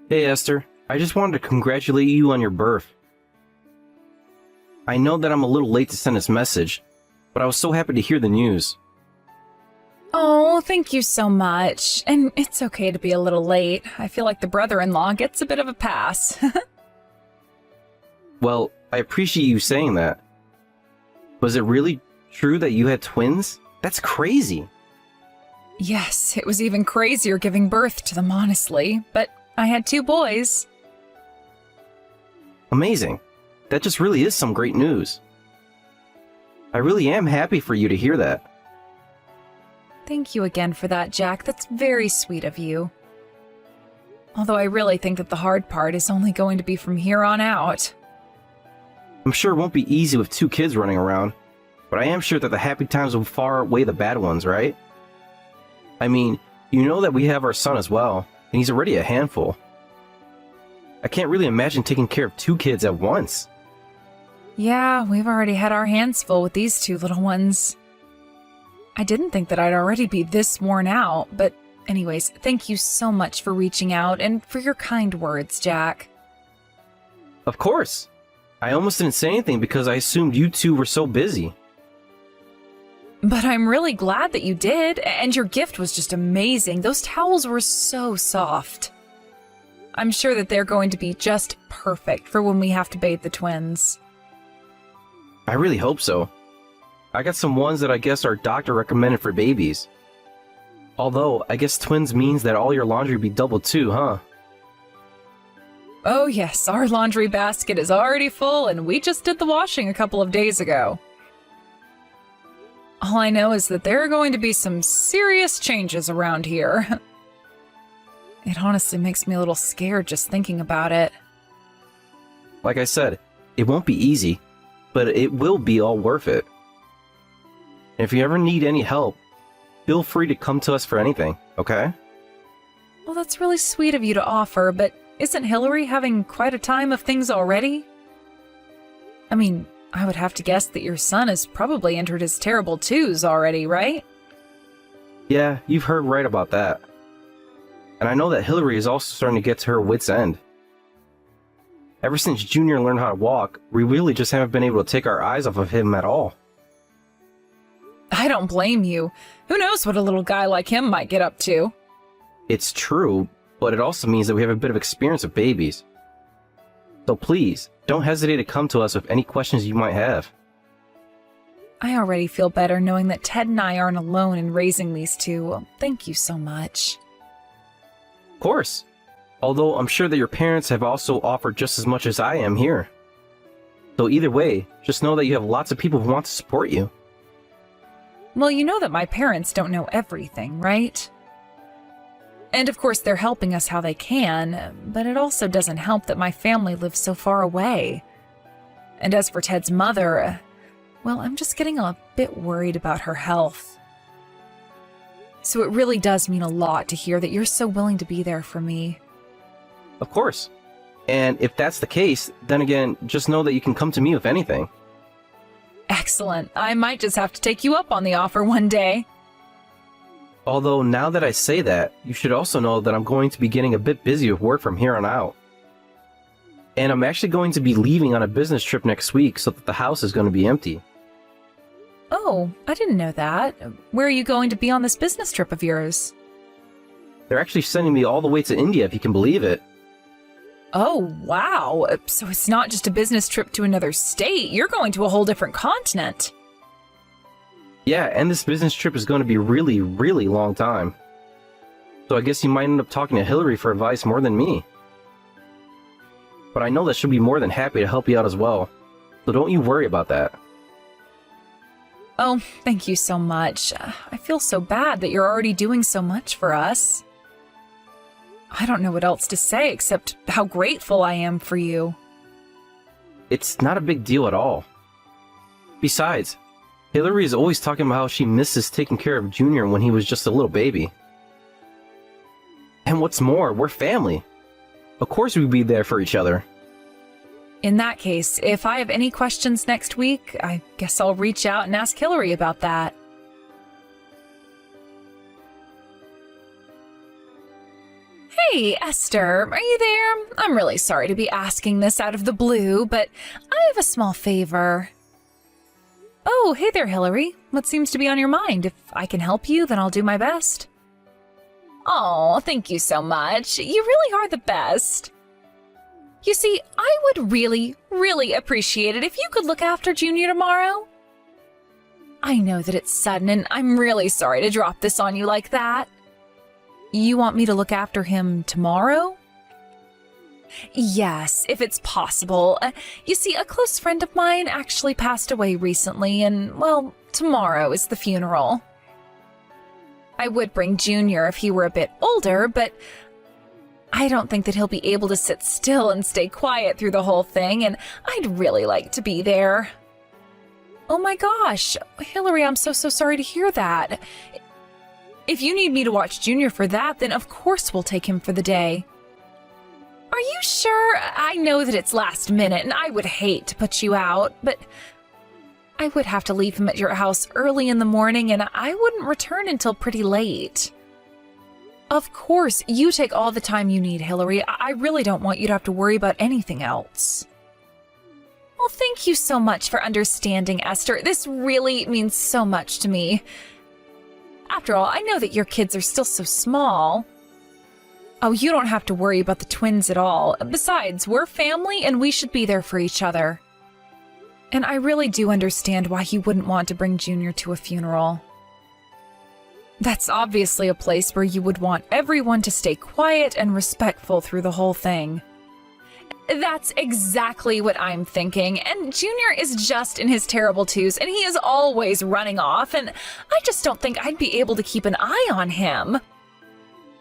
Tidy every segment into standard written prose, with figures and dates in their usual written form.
Hey Esther, I just wanted to congratulate you on your birth. I know that I'm a little late to send this message, but I was so happy to hear the news. Oh, thank you so much. And it's okay to be a little late. I feel like the brother-in-law gets a bit of a pass. Well, I appreciate you saying that. Was it really true that you had twins? That's crazy. Yes, it was even crazier giving birth to them, honestly. But I had 2 boys. Amazing. That just really is some great news. I really am happy for you to hear that. Thank you again for that, Jack. That's very sweet of you. Although I really think that the hard part is only going to be from here on out. I'm sure it won't be easy with 2 kids running around, but I am sure that the happy times will far outweigh the bad ones, right? I mean, you know that we have our son as well, and he's already a handful. I can't really imagine taking care of 2 kids at once. Yeah, we've already had our hands full with these 2 little ones. I didn't think that I'd already be this worn out, but anyways, thank you so much for reaching out and for your kind words, Jack. Of course. I almost didn't say anything because I assumed you 2 were so busy. But I'm really glad that you did, and your gift was just amazing. Those towels were so soft. I'm sure that they're going to be just perfect for when we have to bathe the twins. I really hope so. I got some ones that I guess our doctor recommended for babies. Although, I guess twins means that all your laundry be double too, huh? Oh yes, our laundry basket is already full, and we just did the washing a couple of days ago. All I know is that there are going to be some serious changes around here. It honestly makes me a little scared just thinking about it. Like I said, it won't be easy, but it will be all worth it. And if you ever need any help, feel free to come to us for anything, okay? Well, that's really sweet of you to offer, but isn't Hillary having quite a time of things already? I mean, I would have to guess that your son has probably entered his terrible twos already, right? Yeah, you've heard right about that. And I know that Hillary is also starting to get to her wit's end. Ever since Junior learned how to walk, we really just haven't been able to take our eyes off of him at all. I don't blame you. Who knows what a little guy like him might get up to? It's true, but it also means that we have a bit of experience with babies. So please, don't hesitate to come to us with any questions you might have. I already feel better knowing that Ted and I aren't alone in raising these 2. Thank you so much. Of course. Although I'm sure that your parents have also offered just as much as I am here. So either way, just know that you have lots of people who want to support you. Well, you know that my parents don't know everything, right? And of course, they're helping us how they can, but it also doesn't help that my family lives so far away. And as for Ted's mother, well, I'm just getting a bit worried about her health. So it really does mean a lot to hear that you're so willing to be there for me. Of course. And if that's the case, then again, just know that you can come to me with anything. Excellent. I might just have to take you up on the offer one day. Although now that I say that, you should also know that I'm going to be getting a bit busy with work from here on out. And I'm actually going to be leaving on a business trip next week so that the house is going to be empty. Oh, I didn't know that. Where are you going to be on this business trip of yours? They're actually sending me all the way to India, if you can believe it. Oh, wow. So it's not just a business trip to another state. You're going to a whole different continent. Yeah, and this business trip is going to be really, really long time. So I guess you might end up talking to Hillary for advice more than me. But I know that she'll be more than happy to help you out as well. So don't you worry about that. Oh, thank you so much. I feel so bad that you're already doing so much for us. I don't know what else to say except how grateful I am for you. It's not a big deal at all. Besides, Hillary is always talking about how she misses taking care of Junior when he was just a little baby. And what's more, we're family. Of course we'd be there for each other. In that case, if I have any questions next week, I guess I'll reach out and ask Hillary about that. Hey, Esther, are you there? I'm really sorry to be asking this out of the blue, but I have a small favor. Oh, hey there, Hillary. What seems to be on your mind? If I can help you, then I'll do my best. Oh, thank you so much. You really are the best. You see, I would really, really appreciate it if you could look after Junior tomorrow. I know that it's sudden, and I'm really sorry to drop this on you like that. You want me to look after him tomorrow? Yes, if it's possible. You see, a close friend of mine actually passed away recently, and, well, tomorrow is the funeral. I would bring Junior if he were a bit older, but I don't think that he'll be able to sit still and stay quiet through the whole thing, and I'd really like to be there. Oh my gosh, Hillary, I'm so sorry to hear that. If you need me to watch Junior for that, then of course we'll take him for the day. Are you sure? I know that it's last minute, and I would hate to put you out, but I would have to leave him at your house early in the morning, and I wouldn't return until pretty late. Of course, you take all the time you need, Hillary. I really don't want you to have to worry about anything else. Well, thank you so much for understanding, Esther. This really means so much to me. After all, I know that your kids are still so small. Oh, you don't have to worry about the twins at all. Besides, we're family and we should be there for each other. And I really do understand why you wouldn't want to bring Junior to a funeral. That's obviously a place where you would want everyone to stay quiet and respectful through the whole thing. That's exactly what I'm thinking, and Junior is just in his terrible twos, and he is always running off, and I just don't think I'd be able to keep an eye on him.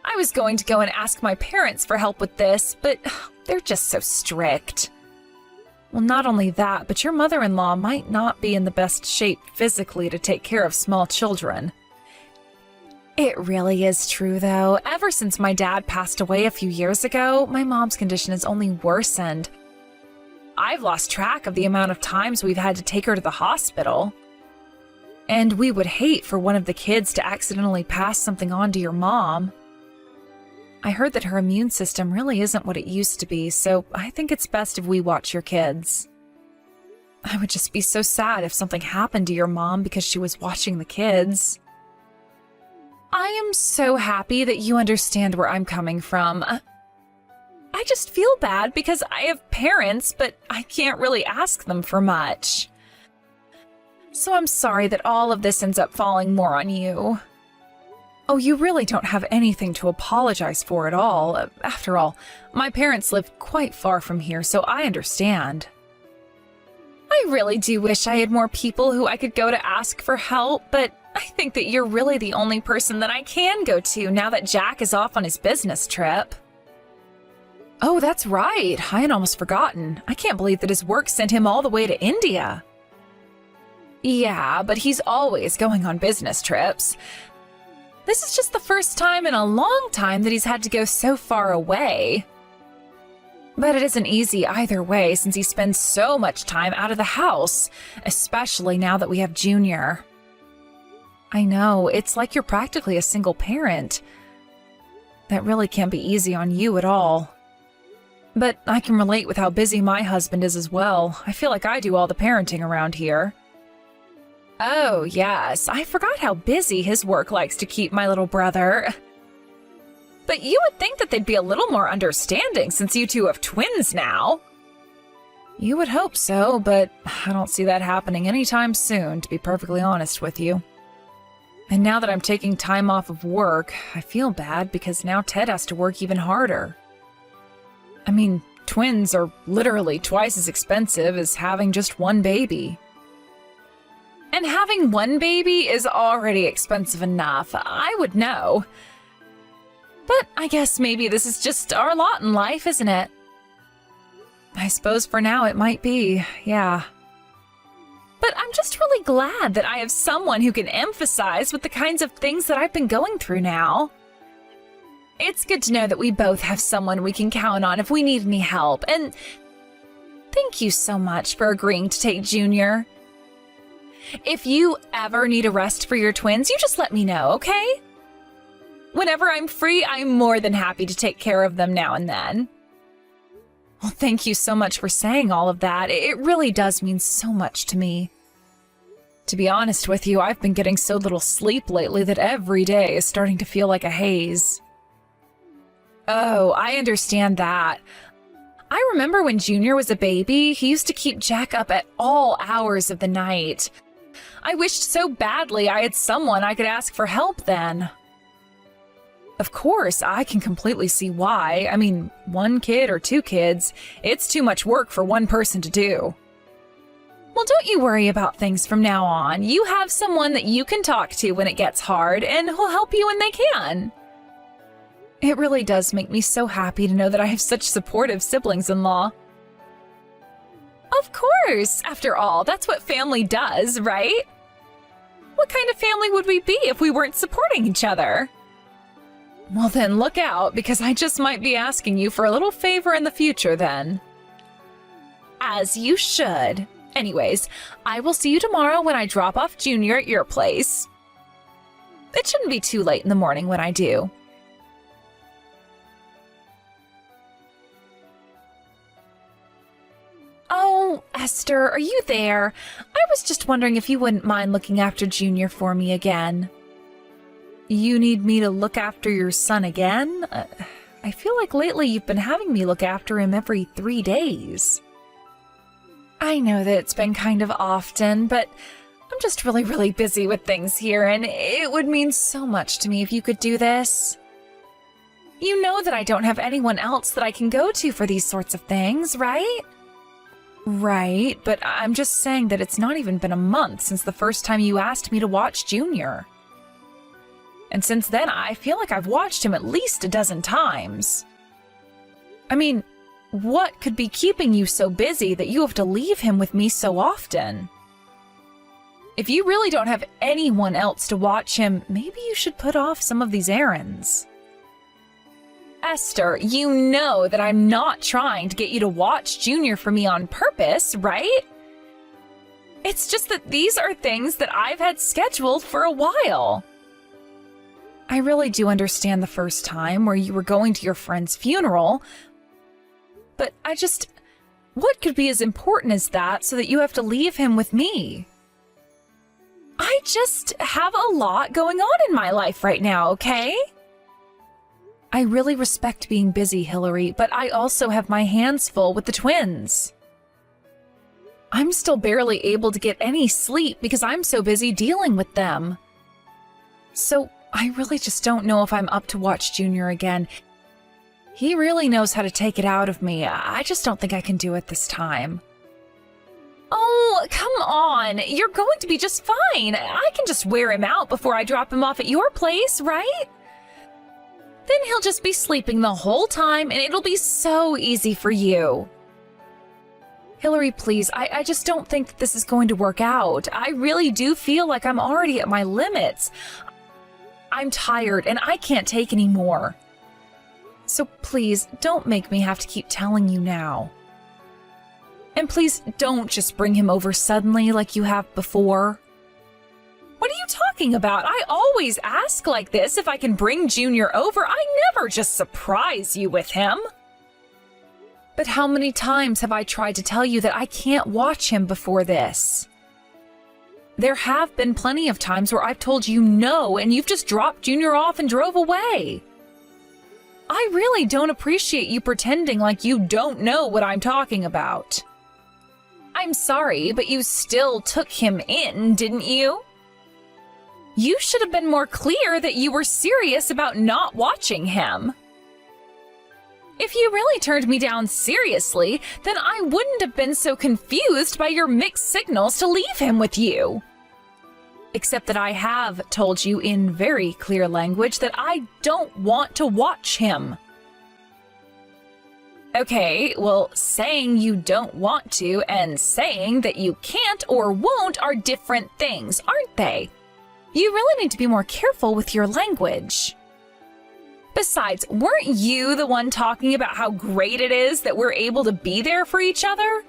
I was going to go and ask my parents for help with this, but they're just so strict. Well, not only that, but your mother-in-law might not be in the best shape physically to take care of small children. It really is true, though. Ever since my dad passed away a few years ago, my mom's condition has only worsened. I've lost track of the amount of times we've had to take her to the hospital. And we would hate for one of the kids to accidentally pass something on to your mom. I heard that her immune system really isn't what it used to be, so I think it's best if we watch your kids. I would just be so sad if something happened to your mom because she was watching the kids. I am so happy that you understand where I'm coming from. I just feel bad because I have parents, but I can't really ask them for much. So I'm sorry that all of this ends up falling more on you. Oh, you really don't have anything to apologize for at all. After all, my parents live quite far from here, so I understand. I really do wish I had more people who I could go to ask for help, but I think that you're really the only person that I can go to now that Jack is off on his business trip. Oh, that's right. I had almost forgotten. I can't believe that his work sent him all the way to India. Yeah, but he's always going on business trips. This is just the first time in a long time that he's had to go so far away. But it isn't easy either way since he spends so much time out of the house, especially now that we have Junior. I know, it's like you're practically a single parent. That really can't be easy on you at all. But I can relate with how busy my husband is as well. I feel like I do all the parenting around here. Oh, yes, I forgot how busy his work likes to keep my little brother. But you would think that they'd be a little more understanding since you two have twins now. You would hope so, but I don't see that happening anytime soon, to be perfectly honest with you. And now that I'm taking time off of work, I feel bad because now Ted has to work even harder. I mean, twins are literally twice as expensive as having just one baby. And having one baby is already expensive enough, I would know. But I guess maybe this is just our lot in life, isn't it? I suppose for now it might be, yeah. But I'm just really glad that I have someone who can emphasize with the kinds of things that I've been going through now. It's good to know that we both have someone we can count on if we need any help, and thank you so much for agreeing to take Junior. If you ever need a rest for your twins, you just let me know, okay? Whenever I'm free, I'm more than happy to take care of them now and then. Well, thank you so much for saying all of that. It really does mean so much to me. To be honest with you, I've been getting so little sleep lately that every day is starting to feel like a haze. Oh, I understand that. I remember when Junior was a baby, he used to keep Jack up at all hours of the night. I wished so badly I had someone I could ask for help then. Of course, I can completely see why. I mean, 1 kid or 2 kids, it's too much work for one person to do. Well, don't you worry about things from now on. You have someone that you can talk to when it gets hard, and who'll help you when they can. It really does make me so happy to know that I have such supportive siblings-in-law. Of course! After all, that's what family does, right? What kind of family would we be if we weren't supporting each other? Well then, look out, because I just might be asking you for a little favor in the future then. As you should. Anyways, I will see you tomorrow when I drop off Junior at your place. It shouldn't be too late in the morning when I do. Oh, Esther, are you there? I was just wondering if you wouldn't mind looking after Junior for me again. You need me to look after your son again? I feel like lately you've been having me look after him every 3 days. I know that it's been kind of often, but I'm just really busy with things here, and it would mean so much to me if you could do this. You know that I don't have anyone else that I can go to for these sorts of things, right? Right, but I'm just saying that it's not even been a month since the first time you asked me to watch Junior. And since then, I feel like I've watched him at least a dozen times. I mean, what could be keeping you so busy that you have to leave him with me so often? If you really don't have anyone else to watch him, maybe you should put off some of these errands. Esther, you know that I'm not trying to get you to watch Junior for me on purpose, right? It's just that these are things that I've had scheduled for a while. I really do understand the first time where you were going to your friend's funeral, but what could be as important as that so that you have to leave him with me? I just have a lot going on in my life right now, okay? I really respect being busy, Hillary, but I also have my hands full with the twins. I'm still barely able to get any sleep because I'm so busy dealing with them. So I really just don't know if I'm up to watch Junior again. He really knows how to take it out of me. I just don't think I can do it this time. Oh, come on. You're going to be just fine. I can just wear him out before I drop him off at your place, right? Then he'll just be sleeping the whole time and it'll be so easy for you. Hillary, please, I just don't think that this is going to work out. I really do feel like I'm already at my limits. I'm tired and I can't take any more. So please, don't make me have to keep telling you now. And please don't just bring him over suddenly like you have before. What are you talking about? I always ask like this if I can bring Junior over. I never just surprise you with him. But how many times have I tried to tell you that I can't watch him before this? There have been plenty of times where I've told you no, and you've just dropped Junior off and drove away. I really don't appreciate you pretending like you don't know what I'm talking about. I'm sorry, but you still took him in, didn't you? You should have been more clear that you were serious about not watching him. If you really turned me down seriously, then I wouldn't have been so confused by your mixed signals to leave him with you. Except that I have told you in very clear language that I don't want to watch him. Okay, well, saying you don't want to and saying that you can't or won't are different things, aren't they? You really need to be more careful with your language. Besides, weren't you the one talking about how great it is that we're able to be there for each other?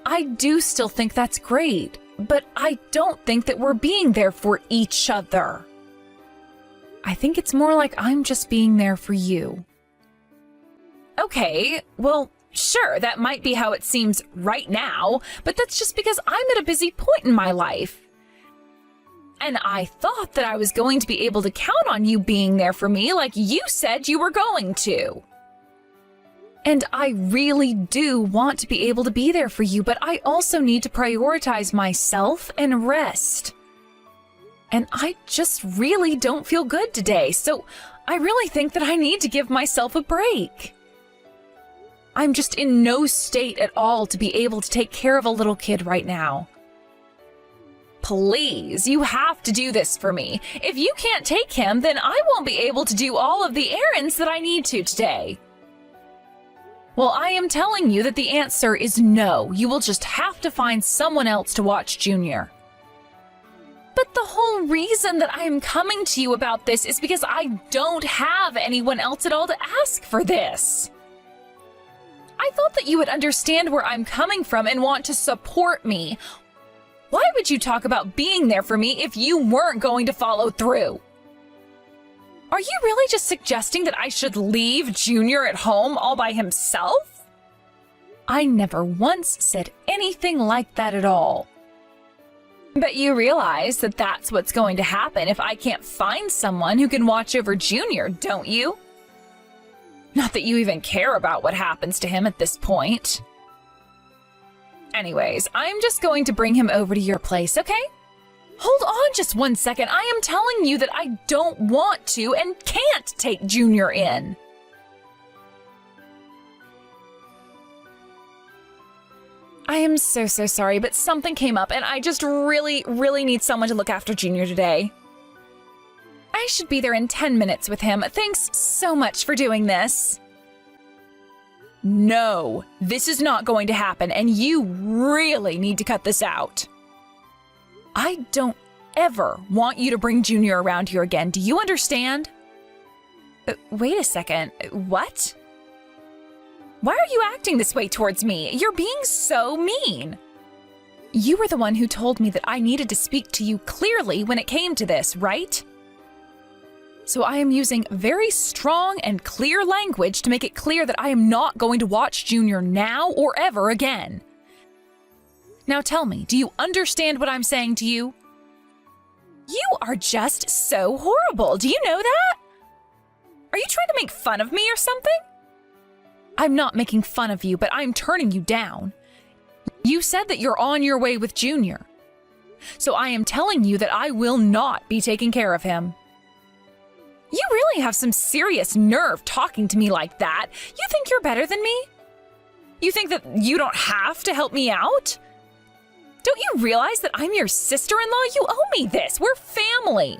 I do still think that's great, but I don't think that we're being there for each other. I think it's more like I'm just being there for you. Okay, well, sure, that might be how it seems right now, but that's just because I'm at a busy point in my life. And I thought that I was going to be able to count on you being there for me like you said you were going to. And I really do want to be able to be there for you, but I also need to prioritize myself and rest. And I just really don't feel good today, so I really think that I need to give myself a break. I'm just in no state at all to be able to take care of a little kid right now. Please, you have to do this for me. If you can't take him, then I won't be able to do all of the errands that I need to today. Well, I am telling you that the answer is no. You will just have to find someone else to watch Junior. But the whole reason that I am coming to you about this is because I don't have anyone else at all to ask for this. I thought that you would understand where I'm coming from and want to support me. Why would you talk about being there for me if you weren't going to follow through? Are you really just suggesting that I should leave Junior at home all by himself? I never once said anything like that at all. But you realize that that's what's going to happen if I can't find someone who can watch over Junior, don't you? Not that you even care about what happens to him at this point. Anyways, I'm just going to bring him over to your place, okay? Hold on just 1 second. I am telling you that I don't want to and can't take Junior in. I am so sorry, but something came up and I just really need someone to look after Junior today. I should be there in 10 minutes with him. Thanks so much for doing this. No, this is not going to happen, and you really need to cut this out. I don't ever want you to bring Junior around here again. Do you understand? Wait a second. What? Why are you acting this way towards me? You're being so mean. You were the one who told me that I needed to speak to you clearly when it came to this, right? So I am using very strong and clear language to make it clear that I am not going to watch Junior now or ever again. Now tell me, do you understand what I'm saying to you? You are just so horrible. Do you know that? Are you trying to make fun of me or something? I'm not making fun of you, but I'm turning you down. You said that you're on your way with Junior. So I am telling you that I will not be taking care of him. You really have some serious nerve talking to me like that. You think you're better than me? You think that you don't have to help me out? Don't you realize that I'm your sister-in-law? You owe me this. We're family.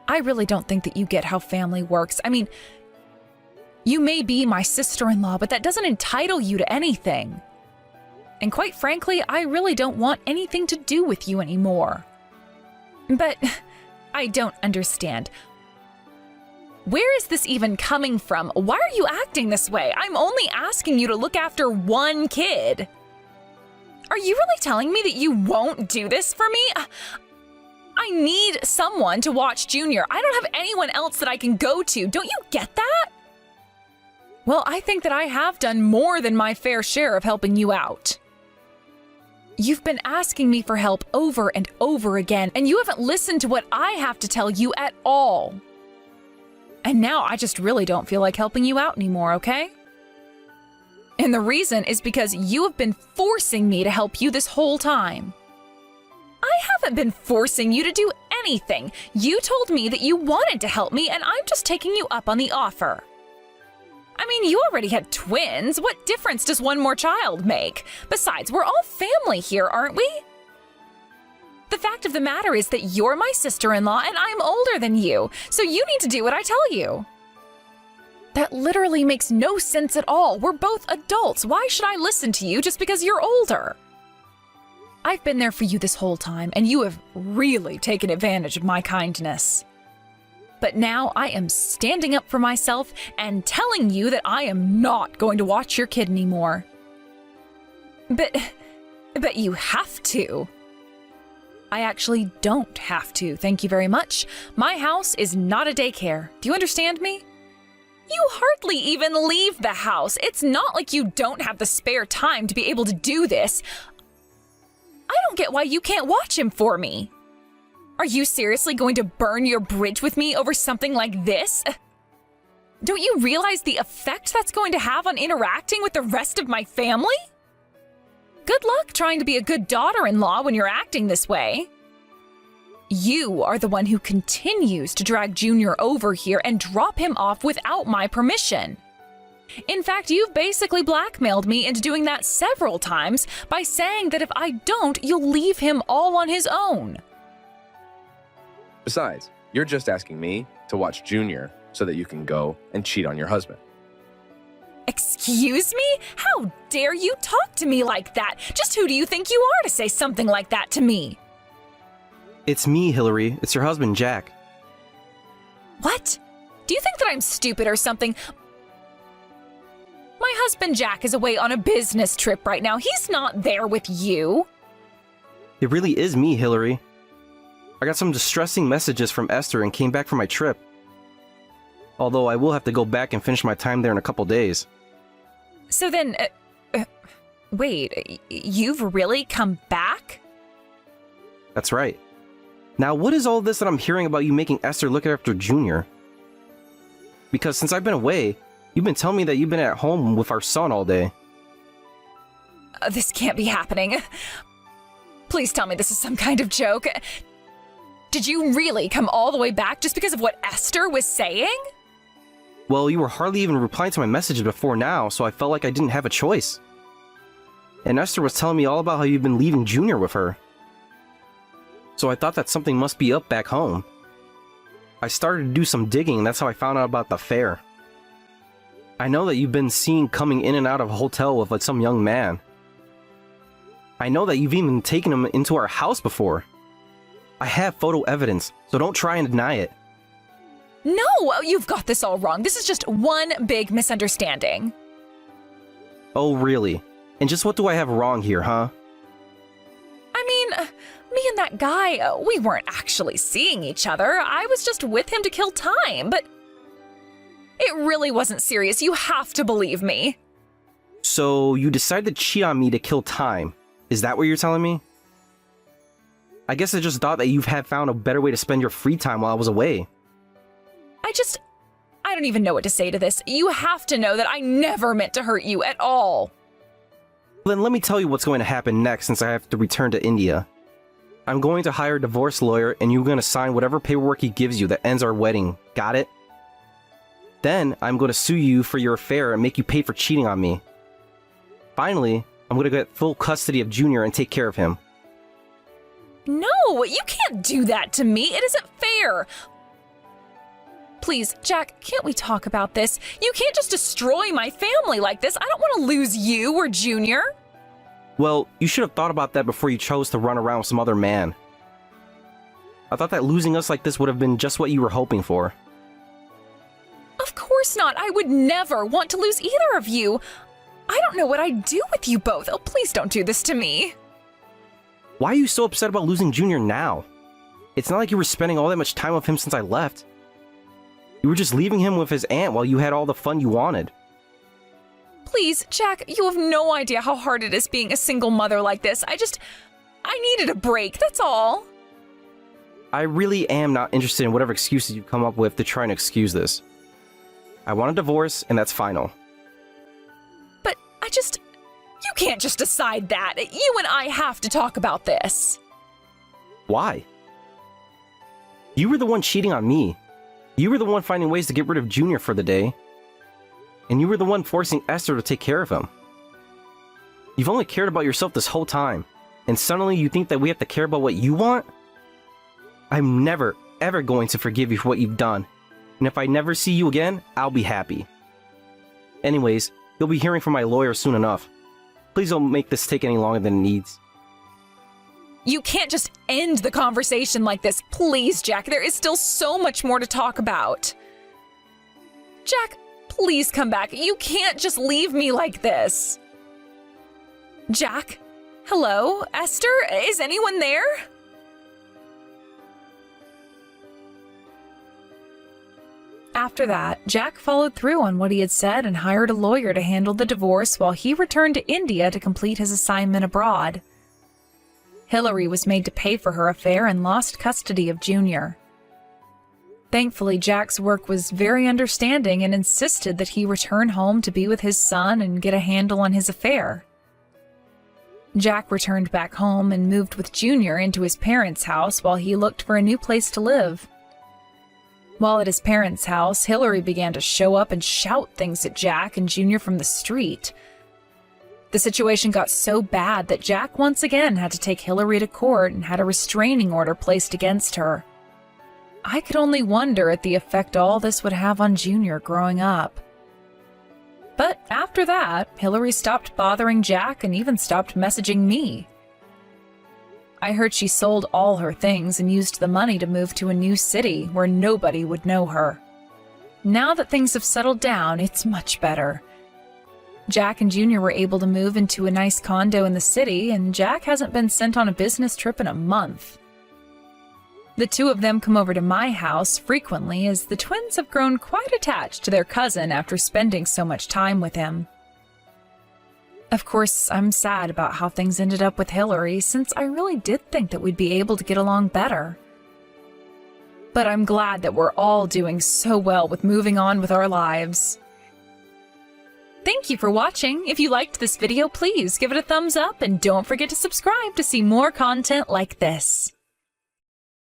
I really don't think that you get how family works. I mean, you may be my sister-in-law, but that doesn't entitle you to anything. And quite frankly, I really don't want anything to do with you anymore. But I don't understand. Where is this even coming from? Why are you acting this way? I'm only asking you to look after one kid. Are you really telling me that you won't do this for me? I need someone to watch Junior. I don't have anyone else that I can go to. Don't you get that? Well, I think that I have done more than my fair share of helping you out. You've been asking me for help over and over again, and you haven't listened to what I have to tell you at all. And now I just really don't feel like helping you out anymore, okay? And the reason is because you have been forcing me to help you this whole time. I haven't been forcing you to do anything. You told me that you wanted to help me, and I'm just taking you up on the offer. I mean, you already had twins. What difference does one more child make? Besides, we're all family here, aren't we? The fact of the matter is that you're my sister-in-law and I'm older than you, so you need to do what I tell you. That literally makes no sense at all. We're both adults. Why should I listen to you just because you're older? I've been there for you this whole time, and you have really taken advantage of my kindness. But now I am standing up for myself and telling you that I am not going to watch your kid anymore. But you have to. I actually don't have to, thank you very much. My house is not a daycare. Do you understand me? You hardly even leave the house. It's not like you don't have the spare time to be able to do this. I don't get why you can't watch him for me. Are you seriously going to burn your bridge with me over something like this? Don't you realize the effect that's going to have on interacting with the rest of my family? Good luck trying to be a good daughter-in-law when you're acting this way. You are the one who continues to drag Junior over here and drop him off without my permission. In fact, you've basically blackmailed me into doing that several times by saying that if I don't, you'll leave him all on his own. Besides, you're just asking me to watch Junior so that you can go and cheat on your husband. Excuse me? How dare you talk to me like that? Just who do you think you are to say something like that to me? It's me, Hillary. It's your husband, Jack. What? Do you think that I'm stupid or something? My husband Jack is away on a business trip right now. He's not there with you. It really is me, Hillary. I got some distressing messages from Esther and came back from my trip. Although I will have to go back and finish my time there in a couple days. So then, wait, you've really come back? That's right. Now, what is all this that I'm hearing about you making Esther look after Junior? Because since I've been away, you've been telling me that you've been at home with our son all day. This can't be happening. Please tell me this is some kind of joke. Did you really come all the way back just because of what Esther was saying? Well, you were hardly even replying to my messages before now, so I felt like I didn't have a choice. And Esther was telling me all about how you've been leaving Junior with her. So I thought that something must be up back home. I started to do some digging, and that's how I found out about the affair. I know that you've been seen coming in and out of a hotel with some young man. I know that you've even taken him into our house before. I have photo evidence, so don't try and deny it. No, you've got this all wrong. This is just one big misunderstanding. Oh, really? And just what do I have wrong here, huh? I mean, me and that guy, we weren't actually seeing each other. I was just with him to kill time, but it really wasn't serious. You have to believe me. So you decided to cheat on me to kill time. Is that what you're telling me? I guess I just thought that you had found a better way to spend your free time while I was away. I don't even know what to say to this. You have to know that I never meant to hurt you at all. Then let me tell you what's going to happen next since I have to return to India. I'm going to hire a divorce lawyer and you're going to sign whatever paperwork he gives you that ends our wedding. Got it? Then I'm going to sue you for your affair and make you pay for cheating on me. Finally, I'm going to get full custody of Junior and take care of him. No, you can't do that to me. It isn't fair. Please, Jack, can't we talk about this? You can't just destroy my family like this. I don't want to lose you or Junior. Well, you should have thought about that before you chose to run around with some other man. I thought that losing us like this would have been just what you were hoping for. Of course not. I would never want to lose either of you. I don't know what I'd do with you both. Oh, please don't do this to me. Why are you so upset about losing Junior now? It's not like you were spending all that much time with him since I left. You were just leaving him with his aunt while you had all the fun you wanted. Please, Jack, you have no idea how hard it is being a single mother like this. I needed a break, that's all. I really am not interested in whatever excuses you come up with to try and excuse this. I want a divorce, and that's final. But you can't just decide that. You and I have to talk about this. Why? You were the one cheating on me. You were the one finding ways to get rid of Junior for the day. And you were the one forcing Esther to take care of him. You've only cared about yourself this whole time, and suddenly you think that we have to care about what you want? I'm never, ever going to forgive you for what you've done. And if I never see you again, I'll be happy. Anyways, you'll be hearing from my lawyer soon enough. Please don't make this take any longer than it needs. You can't just end the conversation like this. Please, Jack, there is still so much more to talk about. Jack, please come back. You can't just leave me like this. Jack? Hello? Esther? Is anyone there? After that, Jack followed through on what he had said and hired a lawyer to handle the divorce while he returned to India to complete his assignment abroad. Hillary was made to pay for her affair and lost custody of Junior. Thankfully, Jack's work was very understanding and insisted that he return home to be with his son and get a handle on his affair. Jack returned back home and moved with Junior into his parents' house while he looked for a new place to live. While at his parents' house, Hillary began to show up and shout things at Jack and Junior from the street. The situation got so bad that Jack once again had to take Hillary to court and had a restraining order placed against her. I could only wonder at the effect all this would have on Junior growing up. But after that, Hillary stopped bothering Jack and even stopped messaging me. I heard she sold all her things and used the money to move to a new city where nobody would know her. Now that things have settled down, it's much better. Jack and Junior were able to move into a nice condo in the city, and Jack hasn't been sent on a business trip in a month. The two of them come over to my house frequently as the twins have grown quite attached to their cousin after spending so much time with him. Of course, I'm sad about how things ended up with Hillary, since I really did think that we'd be able to get along better. But I'm glad that we're all doing so well with moving on with our lives. Thank you for watching. If you liked this video, please give it a thumbs up and don't forget to subscribe to see more content like this.